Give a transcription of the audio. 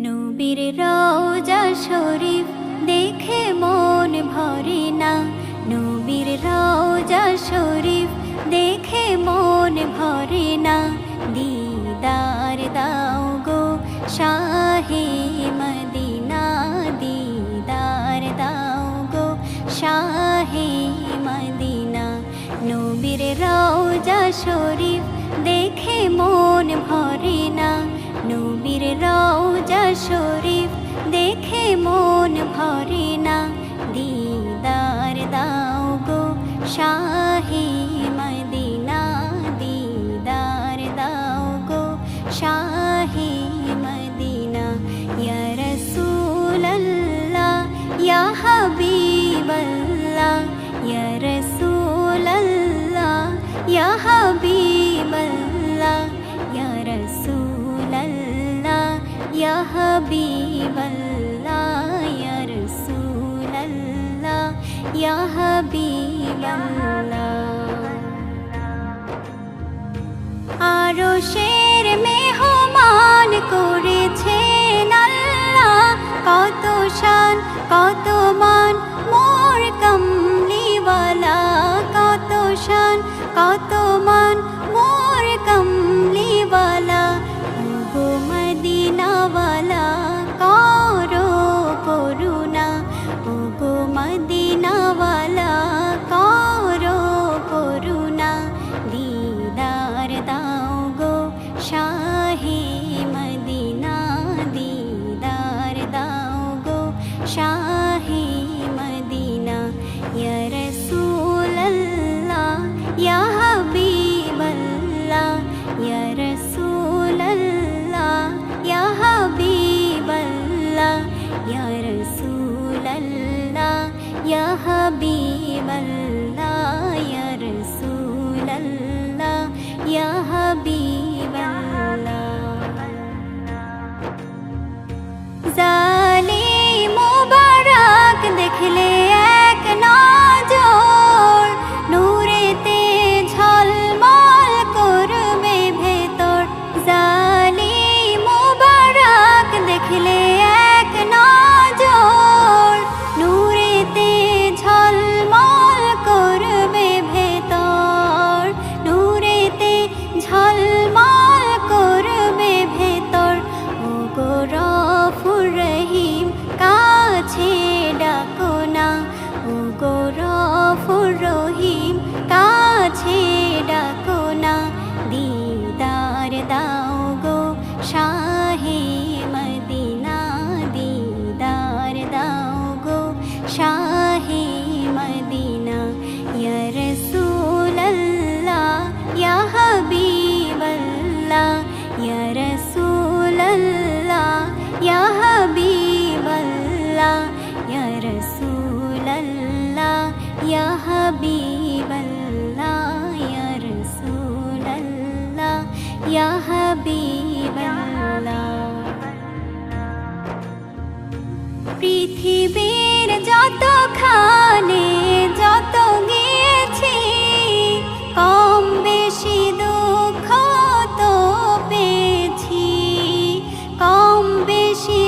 নবীর রওজা শরীফ দেখে মন ভরে না। নবীর রওজা শরীফ দেখে মন ভরে না। দিদার দাও গো শাহে মদিনা, দিদার দাও গো শাহে মদিনা। নবীর রওজা শরীফ দেখে মন ভরে না। নবীর রওজা শরীফ দেখে মন ভরে না। দিদার দাও গো শাহে মদিনা, দিদার দাও গো শাহে মদিনা। ইয়া রাসূলাল্লাহ ইয়া হাবিবাল্লাহ, ইয়া রাসূলাল্লাহ ইয়া হাবিবাল্লাহ, ইয়া রাসূলাল্লাহ ইয়া হাবিবাল্লাহ, ইয়া রাসূলাল্লাহ ইয়া হাবিবাল্লাহ। আরশের মেহমান করেছেন আল্লাহ, কত শান কত মান মোর কমলিওয়ালা, কত শান কত মান মোর কমলিওয়ালা। ওগো মদিনাওয়ালা করো করুণা, ওগো মদিনাওয়ালা করো করুণা। দিদার দাও গো শাহে মদিনা, দিদার দাও গো শাহে মদিনা। ইয়া রাসূলাল্লাহ ইয়া হাবিবাল্লাহ, ইয়া রাসূলাল্লাহ ইয়া হাবিবাল্লাহ, ইয়া রাসূলাল্লাহ ইয়া হাবিবাল্লাহ, ইয়া রাসূলাল্লাহ ইয়া হাবিবাল্লাহ। জালিম মুবারক দেখলে এক নজর, নূরেতে ঝলমল করবে ভেতর। জালিম মুবারক দেখলে এক নজর, নূরেতে ঝলমল করবে ভেতর, নূরেতে ঝলমল করবে ভেতর। ওগো গফুর রহিম কাছে ডাকো না, ওগো গফুর রহিম কাছে ডাকো না। দিদার দাও গো শাহে মদিনা, দিদার দাও গো শাহে মদিনা। ইয়া রাসূলাল্লাহ ইয়া হাবিবাল্লাহ, ইয়া রাসূলাল্লাহ ইয়া হাবিবাল্লাহ, ইয়া রাসূলাল্লাহ ইয়া হাবিবাল্লাহ, ইয়া রাসূলাল্লাহ ইয়া হাবিবাল্লাহ। পৃথিবীর যতখানে যত গিয়েছি, কম বেশি দুঃখ তো পেয়েছি, কম বেশি